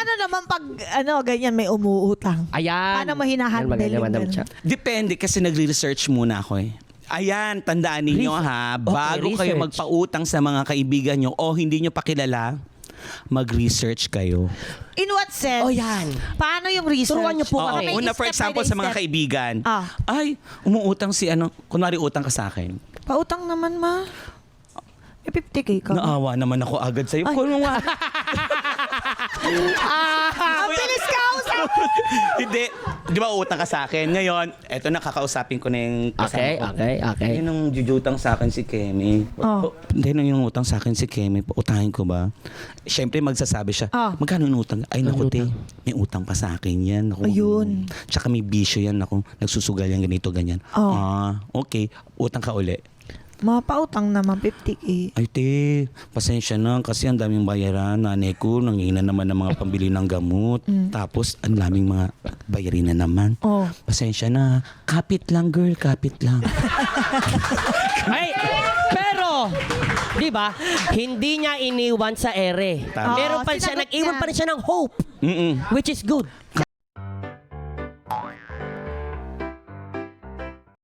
Paano naman pag ganyan may umuutang? Ayan. Paano mo hinahandle Yan, yung Madam ganun? Cha. Depende kasi nagre-research muna ako eh. Ayan, tandaan ninyo ha, bago kayo research. magpautang sa mga kaibigan nyo o hindi nyo pa kilala, mag-research kayo. In what sense? Oh, yan. Paano yung research? Turuan niyo po Oo, kami. una for Step by example the sa mga step. kaibigan, Ah. ay, umuutang si kunwari utang ka sa akin. Pautang naman, ma. May 50K ka. Naawa naman ako agad sa'yo. Kung nga. Ang bilis ka usap! Hindi. Di ba utang ka sa akin? Ngayon, eto na, kakausapin ko na yung kasama ko. Okay. Yun ang jujutang sa akin si Kemi. Oh. Hindi nung yung utang sa akin si Kemi, utahin ko ba? Siyempre magsasabi siya, Ah. magkano yung utang? Ay naku te, may utang pa sa akin yan. Naku, Ayun. Tsaka may bisyo yan, naku, nagsusugal yan ganito, ganyan. Oh. Okay, utang ka uli. Mapautang naman 50K. Ay te, pasensya na kasi ang daming bayaran. Nanay ko, nangina naman ng mga pambili ng gamot. Tapos ang daming mga bayarin na naman. Oh. Pasensya na. Kapit lang girl, kapit lang. Ay, pero, di ba, hindi niya iniwan sa ere. Tama. Meron pa siya, Sinagot nag-iwan niya. pa rin siya ng hope, Mm-mm. which is good.